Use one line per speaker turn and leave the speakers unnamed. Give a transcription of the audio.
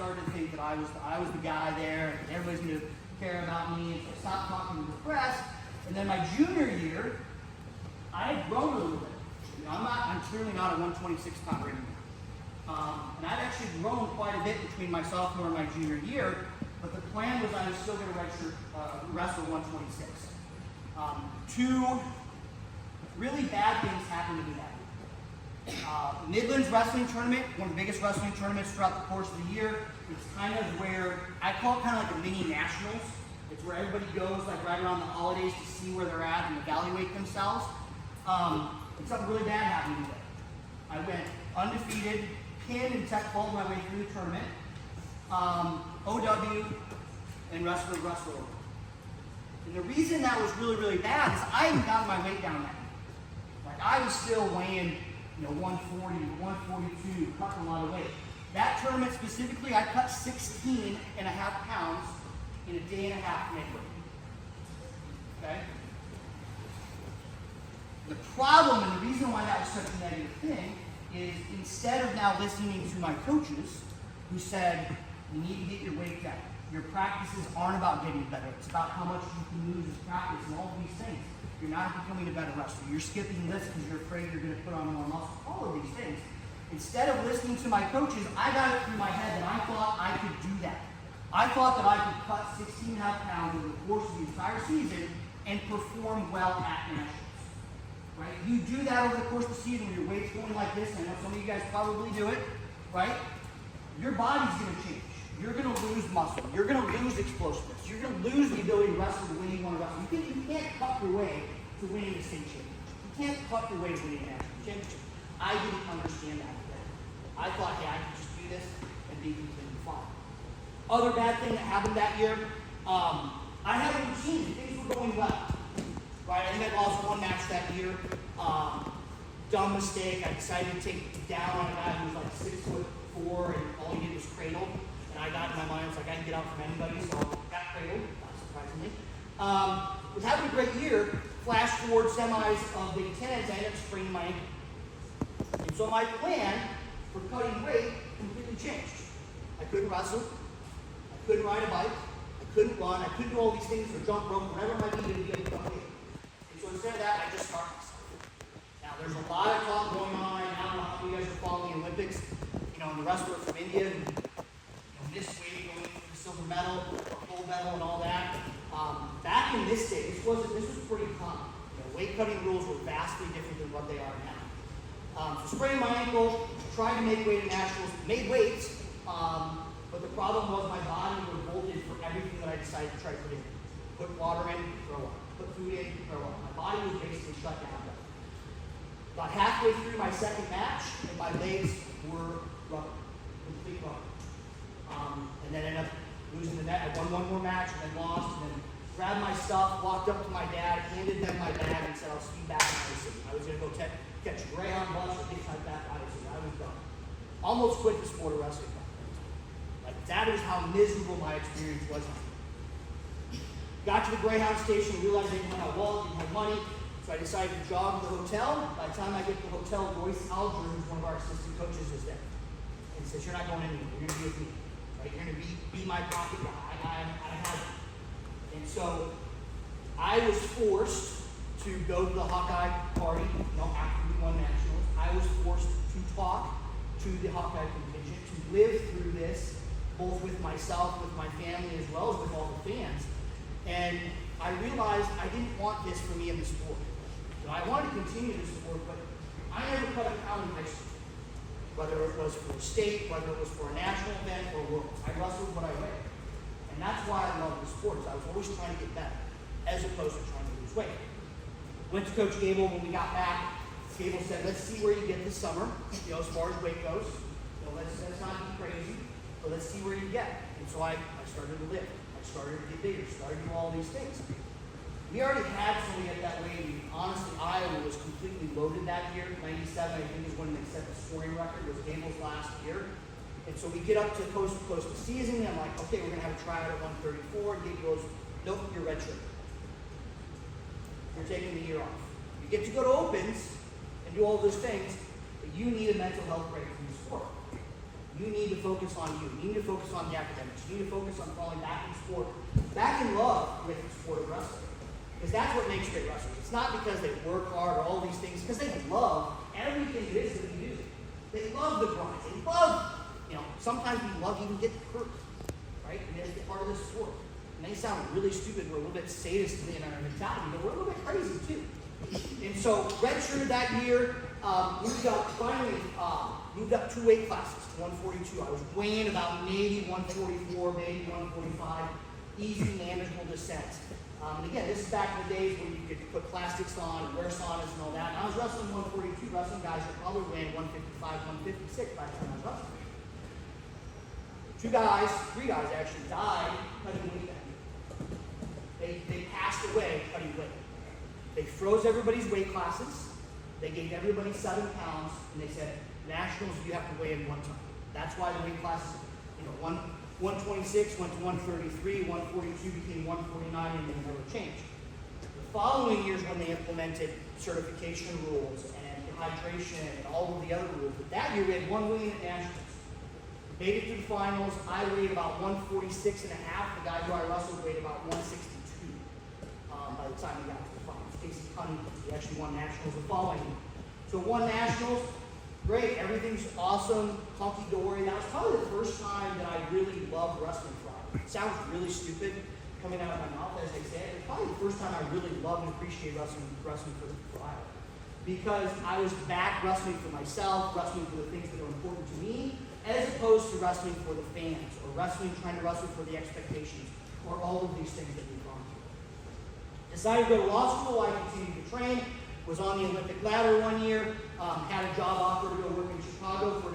started to think that I was the guy there, and everybody's going to care about me, and so I stopped talking to the press. And then my junior year, I had grown a little bit. You know, I'm clearly not a 126 pounder anymore. And I'd actually grown quite a bit between my sophomore and my junior year, but the plan was I was still going to wrestle 126. Two really bad things happened to me that year. Midlands Wrestling Tournament, one of the biggest wrestling tournaments throughout the course of the year. It's kind of where, I call it kind of like a mini nationals. It's where everybody goes like right around the holidays to see where they're at and evaluate themselves. And something really bad happened to me. I went undefeated, pinned and tech faulted my way through the tournament. OW and wrestled. And the reason that was really, really bad is I hadn't gotten my weight down that year. Like I was still weighing, 140, 142, cutting a lot of weight. That tournament specifically, I cut 16 and a half pounds in a day and a half midway. Okay? The problem and the reason why that was such a negative thing is instead of now listening to my coaches who said, you need to get your weight down. Your practices aren't about getting better. It's about how much you can lose in practice and all of these things. You're not becoming a better wrestler. You're skipping lifts because you're afraid you're going to put on more muscle. All of these things. Instead of listening to my coaches, I got it through my head that I thought I could do that. I thought that I could cut 16.5 pounds over the course of the entire season and perform well at nationals. Right? You do that over the course of the season when your weight's going like this, and I know some of you guys probably do it, right? Your body's going to change. You're going to lose muscle. You're going to lose explosiveness. You're going to lose the ability to wrestle the way you want to wrestle. You can't cut your way to winning a state championship. You can't cut your way to winning a national championship. I didn't understand that then. I thought, hey, I could just do this and be completely fine. Other bad thing that happened that year, I had a routine. Things were going well. Right? I think I lost one match that year. Dumb mistake. I decided to take down on a guy who was like 6'4" and all he did was cradle. And I got in my mind, it's like I can get out from anybody, so I got cradled, not surprisingly. Was having a great year. Flash forward semis of Big Ten, I ended up spraining my ankle. And so my plan for cutting weight completely changed. I couldn't wrestle. I couldn't ride a bike. I couldn't run. I couldn't do all these things or jump rope, whatever it might be to be able to cut weight. And so instead of that, I just started myself. Now, there's a lot of talk going on right now. I don't know how you guys are following the Olympics. And the wrestler from India, this weight going for the silver medal, or gold medal, and all that. Back in this day, this was pretty common. Weight cutting rules were vastly different than what they are now. So sprained my ankle, tried to make weight at nationals, made weights, but the problem was my body revolted for everything that I decided to try to put in. Put water in, throw up. Put food in, throw up. My body was basically shut down. About halfway through my second match, and my legs were rubber, complete rubber. And then ended up losing the net. I won one more match and then lost, and then grabbed my stuff, walked up to my dad, handed them my bag, and said, I'll see you back in Iowa City. I was going to go catch a Greyhound bus or things like that in Iowa City. I was done. Almost quit the sport of wrestling. Like, that is how miserable my experience was. Got to the Greyhound station, realized I didn't have a wallet, didn't have money, so I decided to jog to the hotel. By the time I get to the hotel, Royce Alger, who's one of our assistant coaches, was there. And he says, you're not going anywhere. You're going to be with me. Right? You're going to be my pocket guy. I have it. And so I was forced to go to the Hawkeye party, after we won nationals. I was forced to talk to the Hawkeye contingent, to live through this, both with myself, with my family, as well as with all the fans. And I realized I didn't want this for me in the sport. I wanted to continue the sport, but I never cut a pound in high school. Whether it was for state, whether it was for a national event or worlds. I wrestled what I weighed. And that's why I love the sport. I was always trying to get better, as opposed to trying to lose weight. Went to Coach Gable when we got back. Gable said, let's see where you get this summer, as far as weight goes. Let's not be crazy, but let's see where you get. And so I started to lift. I started to get bigger, started to do all these things. We already had somebody at that weight. Honestly, Iowa was completely loaded that year. 97, I think, is when they set the scoring record. It was Gable's last year. And so we get up to close to season, and I'm like, okay, we're going to have a tryout at 134. And Gable goes, nope, you're redshirt. You're taking the year off. You get to go to opens and do all those things, but you need a mental health break from the sport. You need to focus on you. You need to focus on the academics. You need to focus on falling back in sport, back in love with the sport of wrestling. Because that's what makes great wrestlers. It's not because they work hard or all these things, because they love everything it is that we do. They love the grind. They love, sometimes we love even getting hurt, right? And that's part of this sport. And they sound really stupid. We're a little bit sadist in our mentality, but we're a little bit crazy too. And so, redshirted that year, moved up 2 weight classes to 142. I was weighing about maybe 144, maybe 145, easy, manageable descent. And again, this is back in the days when you could put plastics on and wear saunas and all that. And I was wrestling 142. Wrestling guys are probably weighing 155, 156 by the time I was wrestling. 3 guys actually died cutting weight that year. They passed away cutting weight. They froze everybody's weight classes. They gave everybody 7 pounds, and they said, nationals, you have to weigh in 1 ton. That's why the weight classes, 126 went to 133, 142 became 149, and they never changed. The following years when they implemented certification rules and hydration and all of the other rules, but that year we had 1 weigh-in at nationals. Made it to the finals. I weighed about 146 and a half. The guy who I wrestled weighed about 162 by the time he got to the finals. Casey Cunningham, he actually won nationals the following year. So won nationals. Great, everything's awesome, hunky-dory. That was probably the first time that I really loved wrestling for Iowa. It sounds really stupid coming out of my mouth as I say it. It's probably the first time I really loved and appreciated wrestling for Iowa. Because I was back wrestling for myself, wrestling for the things that are important to me, as opposed to wrestling for the fans, or trying to wrestle for the expectations, or all of these things that we've gone through. Decided to go to law school. I continued to train. Was on the Olympic ladder 1 year, had a job offer to go work in Chicago for an